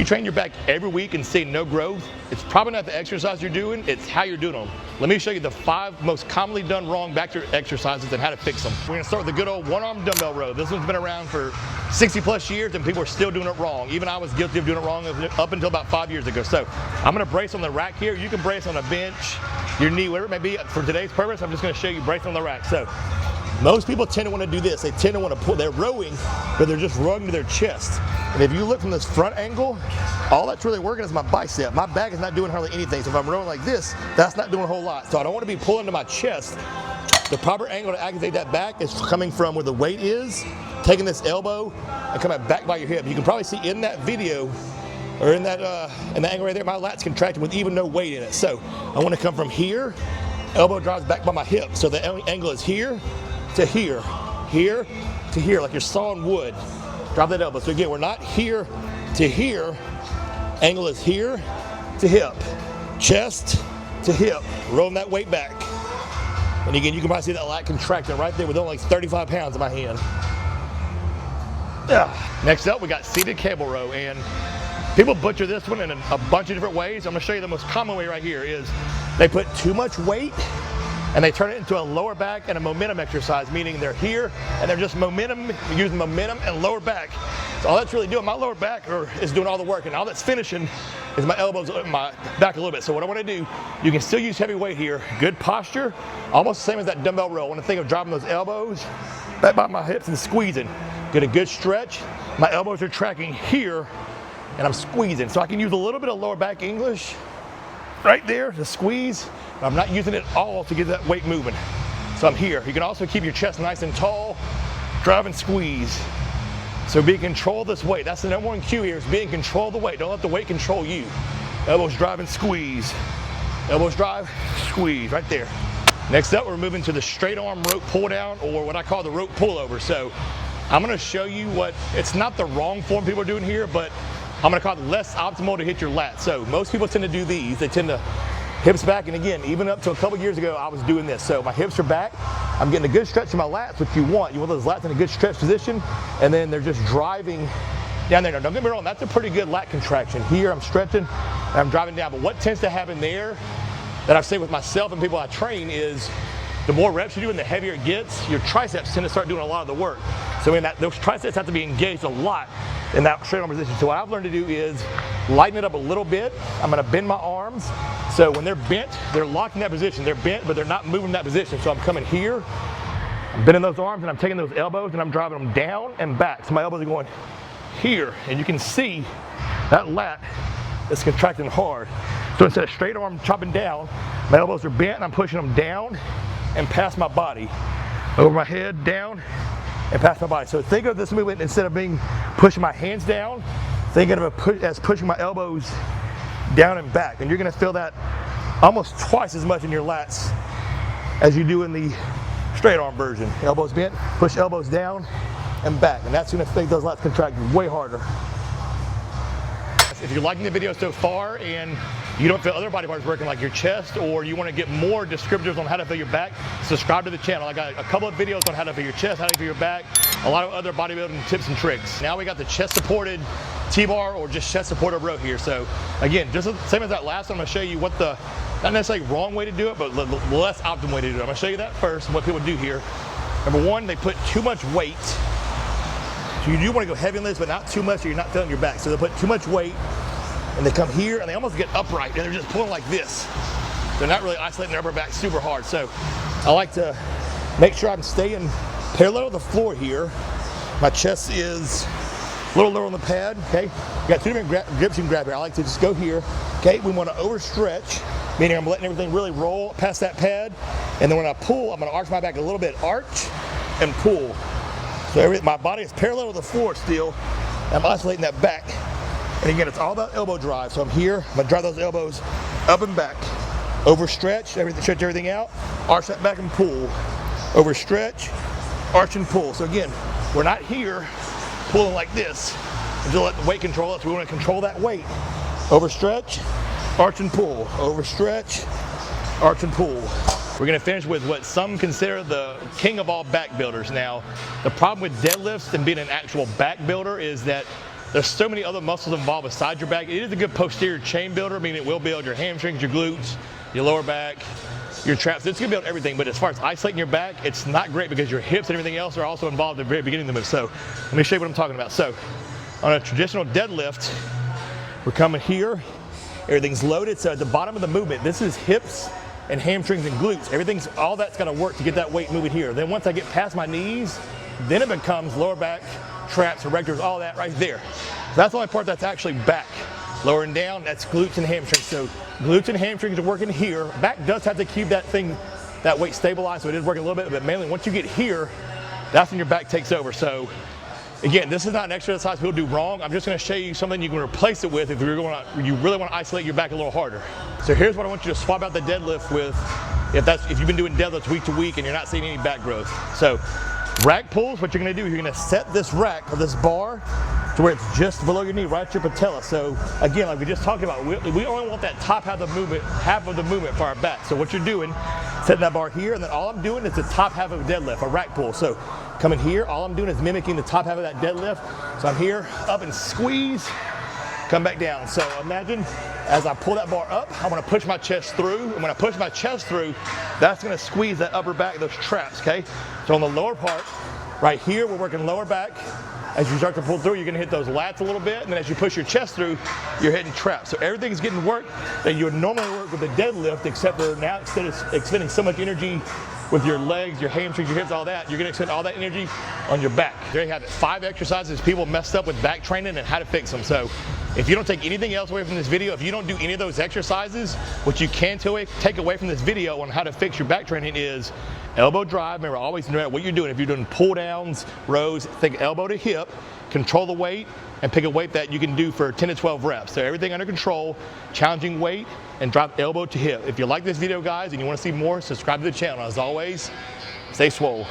train your back every week and see no growth, it's probably not the exercise you're doing, it's how you're doing them. Let me show you the 5 most commonly done wrong back exercises and how to fix them. We're gonna start with the good old one-arm dumbbell row. This one's been around for 60 plus years and people are still doing it wrong. Even I was guilty of doing it wrong up until about 5 years ago. So I'm gonna brace on the rack here. You can brace on a bench, your knee, whatever it may be. For today's purpose, I'm just gonna show you brace on the rack. So most people tend to want to do this. They tend to want to pull, they're rowing, but they're just rowing to their chest. And if you look from this front angle, all that's really working is my bicep. My back is not doing hardly anything. So if I'm rowing like this, that's not doing a whole lot. So I don't want to be pulling to my chest. The proper angle to activate that back is coming from where the weight is, taking this elbow and coming back by your hip. You can probably see in that video, or in that angle right there, my lats contracted with even no weight in it. So I want to come from here, elbow drives back by my hip. So the angle is here to here, here to here, like you're sawing wood. Drop that elbow. So again, we're not here to here. Angle is here to hip, chest to hip. Rolling that weight back. And again, you can probably see that lat contracting right there with only like 35 pounds in my hand. Next up, we got seated cable row, and people butcher this one in a bunch of different ways. I'm gonna show you the most common way right here is they put too much weight and they turn it into a lower back and a momentum exercise, meaning they're here and they're just using momentum and lower back. So all that's really doing, my lower back is doing all the work, and all that's finishing is my elbows, my back a little bit. So what I want to do, you can still use heavy weight here, good posture, almost the same as that dumbbell row. I want to think of dropping those elbows back by my hips and squeezing. Get a good stretch. My elbows are tracking here and I'm squeezing. So I can use a little bit of lower back English right there to squeeze. I'm not using it all to get that weight moving. So I'm here. You can also keep your chest nice and tall, drive and squeeze. So be in control of this weight. That's the #1 cue here, is be in control of the weight. Don't let the weight control you. Elbows drive and squeeze. Elbows drive, squeeze, right there. Next up, we're moving to the straight arm rope pull down, or what I call the rope pullover. So I'm gonna show you it's not the wrong form people are doing here, but I'm gonna call it less optimal to hit your lats. So most people tend to do these. They tend to hips back, and again, even up to a couple years ago, I was doing this. So my hips are back, I'm getting a good stretch in my lats, which you want. You want those lats in a good stretch position, and then they're just driving down there. Now, don't get me wrong, that's a pretty good lat contraction. Here, I'm stretching, and I'm driving down. But what tends to happen there, that I've seen with myself and people I train, is the more reps you do and the heavier it gets, your triceps tend to start doing a lot of the work. So those triceps have to be engaged a lot in that straight arm position. So what I've learned to do is lighten it up a little bit. I'm gonna bend my arms. So when they're bent, they're locked in that position. They're bent, but they're not moving that position. So I'm coming here, I'm bending those arms, and I'm taking those elbows and I'm driving them down and back. So my elbows are going here, and you can see that lat is contracting hard. So instead of straight arm chopping down, my elbows are bent and I'm pushing them down and past my body. Over my head, down, and past my body. So think of this movement, instead of pushing my hands down, think of it as pushing my elbows down and back. And you're gonna feel that almost twice as much in your lats as you do in the straight arm version. Elbows bent, push elbows down and back. And that's gonna make those lats contract way harder. If you're liking the video so far and you don't feel other body parts working like your chest, or you want to get more descriptors on how to feel your back, subscribe to the channel. I got a couple of videos on how to feel your chest, how to feel your back, a lot of other bodybuilding tips and tricks. Now we got the chest supported T-bar, or just chest supported row here. So again, just the same as that last one, I'm gonna show you what the, not necessarily wrong way to do it, but the less optimal way to do it. I'm gonna show you that first, and what people do here. Number one, they put too much weight. So you do want to go heavy on this, but not too much, or you're not feeling your back. So they put too much weight, and they come here, and they almost get upright, and they're just pulling like this. They're not really isolating their upper back super hard. So I like to make sure I'm staying parallel to the floor here. My chest is a little lower on the pad, okay? You got two different grips you can grab here. I like to just go here, okay? We want to overstretch, meaning I'm letting everything really roll past that pad. And then when I pull, I'm gonna arch my back a little bit, arch and pull. So my body is parallel with the floor still. I'm isolating that back. And again, it's all about elbow drive. So I'm here, I'm gonna drive those elbows up and back. Overstretch, stretch everything out, arch that back and pull. Overstretch, arch and pull. So again, we're not here pulling like this until let the weight control us. We want to control that weight. Overstretch, arch and pull. Overstretch, arch and pull. We're gonna finish with what some consider the king of all back builders. Now, the problem with deadlifts and being an actual back builder is that there's so many other muscles involved besides your back. It is a good posterior chain builder, meaning it will build your hamstrings, your glutes, your lower back, your traps. It's gonna build everything, but as far as isolating your back, it's not great because your hips and everything else are also involved at the very beginning of the move. So let me show you what I'm talking about. So on a traditional deadlift, we're coming here, everything's loaded. So at the bottom of the movement, this is hips and hamstrings and glutes. All that's gonna work to get that weight moving here. Then once I get past my knees, then it becomes lower back, traps, erectors, all that right there. So that's the only part that's actually back. Lower and down, that's glutes and hamstrings. So glutes and hamstrings are working here. Back does have to keep that weight stabilized, so it is working a little bit, but mainly once you get here, that's when your back takes over. So again, this is not an exercise people do wrong. I'm just gonna show you something you can replace it with if you really wanna isolate your back a little harder. So here's what I want you to swap out the deadlift with if you've been doing deadlifts week to week and you're not seeing any back growth. So rack pulls, what you're gonna do is you're gonna set this rack or this bar to where it's just below your knee, right at your patella. So again, like we just talked about, we only want that top half of the movement for our back. So what you're doing, setting that bar here, and then all I'm doing is the top half of a deadlift, a rack pull. So coming here, all I'm doing is mimicking the top half of that deadlift. So I'm here, up and squeeze, come back down. So imagine as I pull that bar up, I'm gonna push my chest through, and when I push my chest through, that's gonna squeeze that upper back, those traps, okay? So on the lower part, right here, we're working lower back. As you start to pull through, you're gonna hit those lats a little bit, and then as you push your chest through, you're hitting traps. So everything's getting work that you would normally work with a deadlift, except for now, instead of expending so much energy with your legs, your hamstrings, your hips, all that, you're gonna expend all that energy on your back. There you have it, 5 exercises people messed up with back training and how to fix them. So if you don't take anything else away from this video, if you don't do any of those exercises, what you can take away from this video on how to fix your back training is elbow drive. Remember, always know what you're doing. If you're doing pull downs, rows, think elbow to hip, control the weight, and pick a weight that you can do for 10 to 12 reps. So everything under control, challenging weight, and drop elbow to hip. If you like this video, guys, and you want to see more, subscribe to the channel. As always, stay swole.